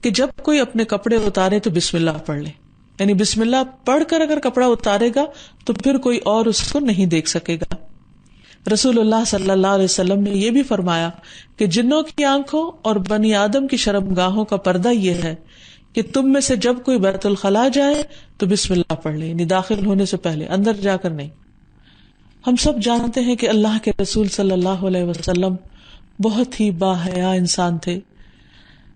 کہ جب کوئی اپنے کپڑے اتارے تو بسم اللہ پڑھ لے، یعنی بسم اللہ پڑھ کر اگر کپڑا اتارے گا تو پھر کوئی اور اس کو نہیں دیکھ سکے گا. رسول اللہ صلی اللہ علیہ وسلم نے یہ بھی فرمایا کہ جنوں کی آنکھوں اور بنی آدم کی شرمگاہوں کا پردہ یہ ہے کہ تم میں سے جب کوئی بیت الخلاء جائے تو بسم اللہ پڑھ لے، یعنی داخل ہونے سے پہلے، اندر جا کر نہیں. ہم سب جانتے ہیں کہ اللہ کے رسول صلی اللہ علیہ وسلم بہت ہی باحیا انسان تھے.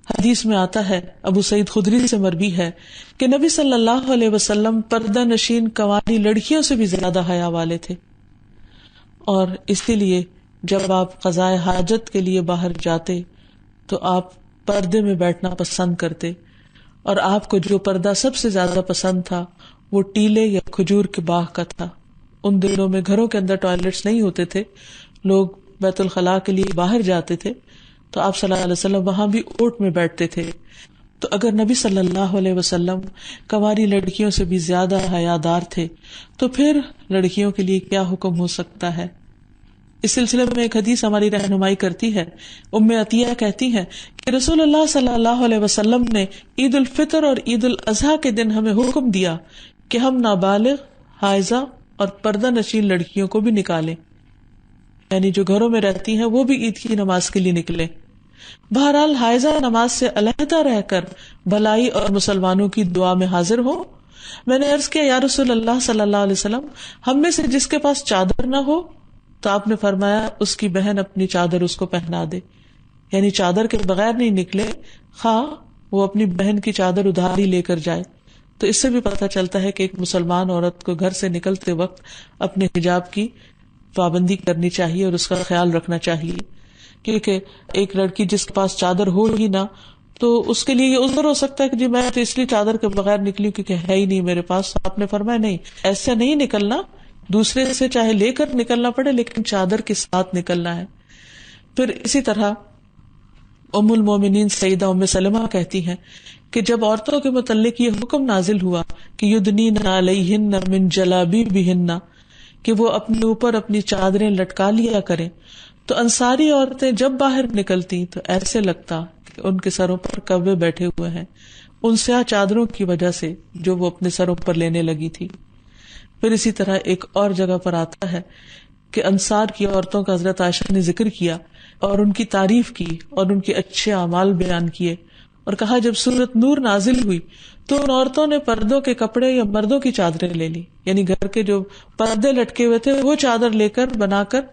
حدیث میں آتا ہے، ابو سعید خدری سے مروی ہے کہ نبی صلی اللہ علیہ وسلم پردہ نشین کنواری لڑکیوں سے بھی زیادہ حیا والے تھے، اور اسی لیے جب آپ قضائے حاجت کے لیے باہر جاتے تو آپ پردے میں بیٹھنا پسند کرتے، اور آپ کو جو پردہ سب سے زیادہ پسند تھا وہ ٹیلے یا کھجور کے باغ کا تھا۔ ان دنوں میں گھروں کے اندر ٹوائلٹس نہیں ہوتے تھے، لوگ بیت الخلاء کے لیے باہر جاتے تھے، تو آپ صلی اللہ علیہ وسلم وہاں بھی اوٹ میں بیٹھتے تھے۔ تو اگر نبی صلی اللہ علیہ وسلم کنواری لڑکیوں سے بھی زیادہ حیادار تھے تو پھر لڑکیوں کے لیے کیا حکم ہو سکتا ہے؟ اس سلسلے میں ایک حدیث ہماری رہنمائی کرتی ہے۔ ام عطیہ کہتی ہیں کہ رسول اللہ صلی اللہ علیہ وسلم نے عید الفطر اور عید الاضحیٰ کے دن ہمیں حکم دیا کہ ہم نابالغ، حائضہ اور پردہ نشین لڑکیوں کو بھی نکالیں، یعنی جو گھروں میں رہتی ہیں وہ بھی عید کی نماز کے لیے نکلیں۔ بہرحال حائضہ نماز سے علیحدہ رہ کر بھلائی اور مسلمانوں کی دعا میں حاضر ہو۔ میں نے عرض کیا، یا رسول اللہ صلی اللہ علیہ وسلم، ہم میں سے جس کے پاس چادر نہ ہو؟ تو آپ نے فرمایا اس کی بہن اپنی چادر اس کو پہنا دے، یعنی چادر کے بغیر نہیں نکلے، خواہ وہ اپنی بہن کی چادر ادھاری لے کر جائے۔ تو اس سے بھی پتہ چلتا ہے کہ ایک مسلمان عورت کو گھر سے نکلتے وقت اپنے حجاب کی پابندی کرنی چاہیے اور اس کا خیال رکھنا چاہیے، کیونکہ ایک لڑکی جس کے پاس چادر ہو ہی نہ تو اس کے لیے یہ عذر ہو سکتا ہے کہ جی میں تو اس لیے چادر کے بغیر نکلی کیونکہ ہے ہی نہیں میرے پاس۔ آپ نے فرمایا نہیں، ایسے نہیں نکلنا، دوسرے سے چاہے لے کر نکلنا پڑے لیکن چادر کے ساتھ نکلنا ہے۔ پھر اسی طرح ام المومنین سیدہ ام سلمہ کہتی ہیں کہ جب عورتوں کے متعلق یہ حکم نازل ہوا کہ یدنین علیہن من جلابیبہن، کہ وہ اپنے اوپر اپنی چادریں لٹکا لیا کریں، تو انصاری عورتیں جب باہر نکلتی تو ایسے لگتا کہ ان کے سروں پر کوے بیٹھے ہوئے ہیں، ان سیاہ چادروں کی وجہ سے جو وہ اپنے سروں پر لینے لگی تھی۔ پھر اسی طرح ایک اور جگہ پر آتا ہے کہ انصار کی عورتوں کا حضرت عائشہ نے ذکر کیا اور ان کی تعریف کی اور ان کے اچھے اعمال بیان کیے، اور کہا جب سورت نور نازل ہوئی تو ان عورتوں نے پردوں کے کپڑے یا مردوں کی چادریں لے لی، یعنی گھر کے جو پردے لٹکے ہوئے تھے وہ چادر لے کر بنا کر،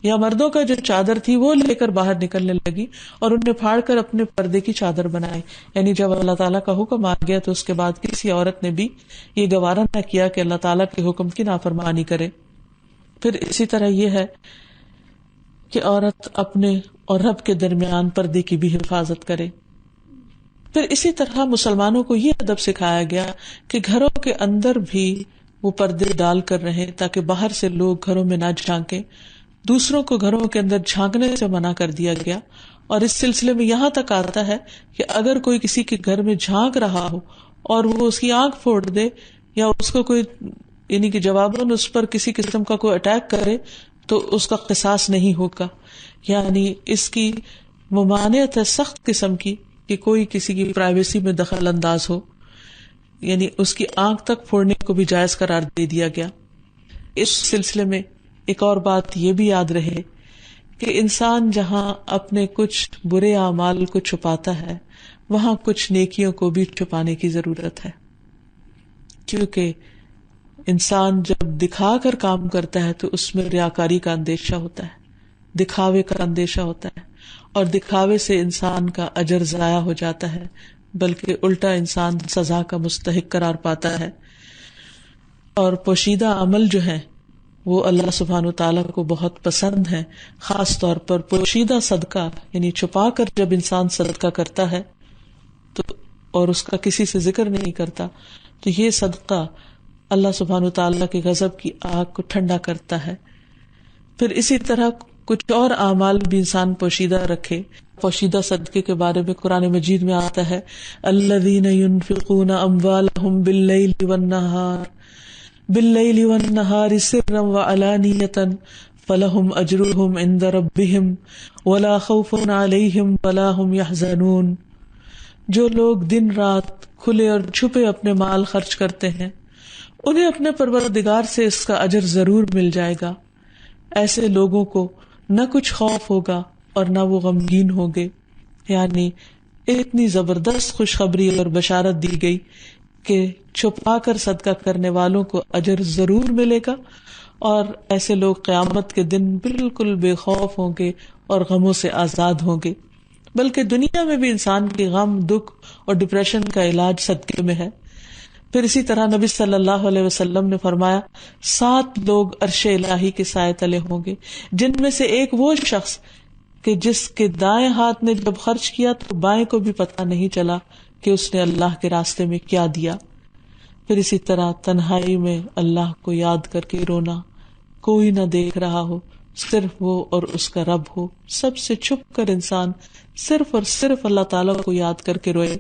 یا مردوں کا جو چادر تھی وہ لے کر باہر نکلنے لگی اور انہیں پھاڑ کر اپنے پردے کی چادر بنائی۔ یعنی جب اللہ تعالیٰ کا حکم آ گیا تو اس کے بعد کسی عورت نے بھی یہ گوارا نہ کیا کہ اللہ تعالیٰ کے حکم کی نافرمانی کرے۔ پھر اسی طرح یہ ہے کہ عورت اپنے اور رب کے درمیان پردے کی بھی حفاظت کرے۔ پھر اسی طرح مسلمانوں کو یہ ادب سکھایا گیا کہ گھروں کے اندر بھی وہ پردے ڈال کر رہیں تاکہ باہر سے لوگ گھروں میں نہ جھانکیں۔ دوسروں کو گھروں کے اندر جھانکنے سے منع کر دیا گیا، اور اس سلسلے میں یہاں تک آتا ہے کہ اگر کوئی کسی کے گھر میں جھانک رہا ہو اور وہ اس کی آنکھ پھوڑ دے یا اس کو کوئی یعنی کہ جواباً اس پر کسی قسم کا کوئی اٹیک کرے تو اس کا قصاص نہیں ہوگا، یعنی اس کی ممانعت ہے سخت قسم کی کہ کوئی کسی کی پرائیویسی میں دخل انداز ہو، یعنی اس کی آنکھ تک پھوڑنے کو بھی جائز قرار دے دیا گیا۔ اس سلسلے میں ایک اور بات یہ بھی یاد رہے کہ انسان جہاں اپنے کچھ برے اعمال کو چھپاتا ہے وہاں کچھ نیکیوں کو بھی چھپانے کی ضرورت ہے، کیونکہ انسان جب دکھا کر کام کرتا ہے تو اس میں ریاکاری کا اندیشہ ہوتا ہے، دکھاوے کا اندیشہ ہوتا ہے، اور دکھاوے سے انسان کا اجر ضائع ہو جاتا ہے، بلکہ الٹا انسان سزا کا مستحق قرار پاتا ہے۔ اور پوشیدہ عمل جو ہے وہ اللہ سبحانہ وتعالیٰ کو بہت پسند ہے، خاص طور پر پوشیدہ صدقہ، یعنی چھپا کر جب انسان صدقہ کرتا ہے تو اور اس کا کسی سے ذکر نہیں کرتا تو یہ صدقہ اللہ سبحانہ وتعالیٰ کے غضب کی آگ کو ٹھنڈا کرتا ہے۔ پھر اسی طرح کچھ اور اعمال بھی انسان پوشیدہ رکھے۔ پوشیدہ صدقے کے بارے میں قرآن مجید میں آتا ہے الذین ينفقون اموالهم باللیل والنہار سرا وعلانیۃ فلہم اجرهم عند ربهم ولا خوف علیہم ولا هم يحزنون۔ جو لوگ دن رات کھلے اور چھپے اپنے مال خرچ کرتے ہیں انہیں اپنے پروردگار سے اس کا اجر ضرور مل جائے گا، ایسے لوگوں کو نہ کچھ خوف ہوگا اور نہ وہ غمگین ہوں گے۔ یعنی اتنی زبردست خوشخبری اور بشارت دی گئی کہ چھپا کر صدقہ کرنے والوں کو اجر ضرور ملے گا، اور ایسے لوگ قیامت کے دن بالکل بے خوف ہوں گے اور غموں سے آزاد ہوں گے۔ بلکہ دنیا میں بھی انسان کے غم، دکھ اور ڈپریشن کا علاج صدقے میں ہے۔ پھر اسی طرح نبی صلی اللہ علیہ وسلم نے فرمایا 7 لوگ عرش الہی کے سائے تلے ہوں گے، جن میں سے ایک وہ شخص کہ جس کے دائیں ہاتھ نے جب خرچ کیا تو بائیں کو بھی پتہ نہیں چلا کہ اس نے اللہ کے راستے میں کیا دیا۔ پھر اسی طرح تنہائی میں اللہ کو یاد کر کے رونا، کوئی نہ دیکھ رہا ہو، صرف وہ اور اس کا رب ہو، سب سے چھپ کر انسان صرف اور صرف اللہ تعالیٰ کو یاد کر کے روئے۔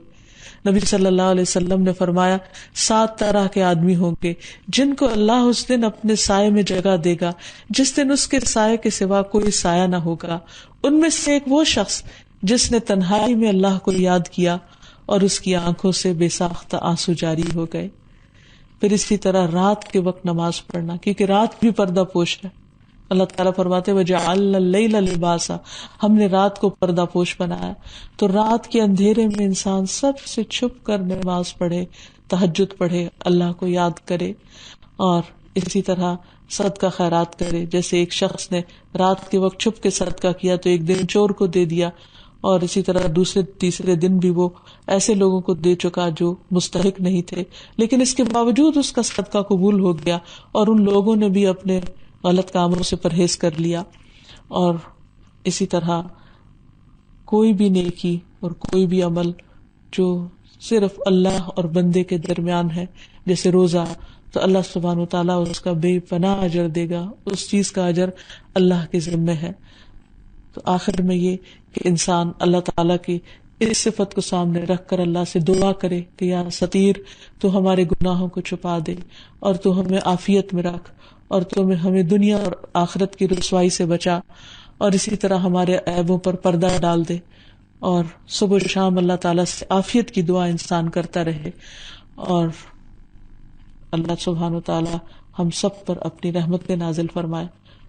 نبی صلی اللہ علیہ وسلم نے فرمایا 7 طرح کے آدمی ہوں گے جن کو اللہ اس دن اپنے سائے میں جگہ دے گا جس دن اس کے سائے کے سوا کوئی سایہ نہ ہوگا۔ ان میں سے ایک وہ شخص جس نے تنہائی میں اللہ کو یاد کیا اور اس کی آنکھوں سے بے ساختہ آنسو جاری ہو گئے۔ پھر اسی طرح رات کے وقت نماز پڑھنا، کیونکہ رات بھی پردہ پوش ہے۔ اللہ تعالیٰ فرماتے وَجَعَلْنَا اللَّيْلَ لِبَاسًا، ہم نے رات کو پردہ پوش بنایا۔ تو رات کے اندھیرے میں انسان سب سے چھپ کر نماز پڑھے، تہجد پڑھے، اللہ کو یاد کرے، اور اسی طرح صدقہ خیرات کرے۔ جیسے ایک شخص نے رات کے وقت چھپ کے صدقہ کیا تو ایک دن چور کو دے دیا، اور اسی طرح دوسرے تیسرے دن بھی وہ ایسے لوگوں کو دے چکا جو مستحق نہیں تھے، لیکن اس کے باوجود اس کا صدقہ قبول ہو گیا اور ان لوگوں نے بھی اپنے غلط کاموں سے پرہیز کر لیا۔ اور اسی طرح کوئی بھی نیکی اور کوئی بھی عمل جو صرف اللہ اور بندے کے درمیان ہے، جیسے روزہ، تو اللہ سبحانہ و تعالیٰ اس کا بے پناہ اجر دے گا، اس چیز کا اجر اللہ کے ذمہ ہے۔ تو آخر میں یہ کہ انسان اللہ تعالیٰ کی اس صفت کو سامنے رکھ کر اللہ سے دعا کرے کہ یا ستیر تو ہمارے گناہوں کو چھپا دے، اور تو ہمیں عافیت میں رکھ، اور تو ہمیں دنیا اور آخرت کی رسوائی سے بچا، اور اسی طرح ہمارے عیبوں پر پردہ ڈال دے، اور صبح و شام اللہ تعالیٰ سے عافیت کی دعا انسان کرتا رہے، اور اللہ سبحانہ وتعالی ہم سب پر اپنی رحمت کے نازل فرمائے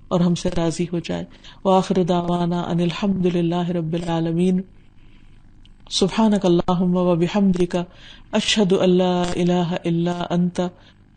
اور ہم سے راضی ہو جائے۔ وآخر دعوانا ان الحمد للہ رب العالمین۔ سبحانک اللہم وبحمدک، اشہد ان لا الہ الا انت،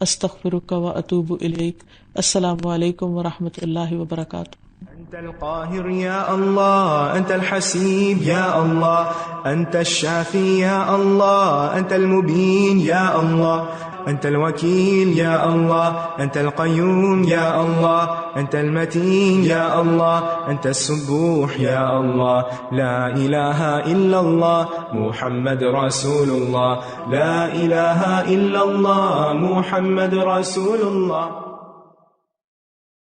استغفرک واتوب الیک۔ السلام علیکم ورحمۃ اللہ وبرکاتہ۔ أنت القاهر يا الله، أنت الحسيب يا الله، أنت الشافي يا الله، أنت المبين يا الله، أنت الوكيل يا الله، أنت القيوم يا الله، أنت المتين يا الله، أنت السبوح يا الله، لا إله إلا الله محمد رسول الله، لا إله إلا الله محمد رسول الله۔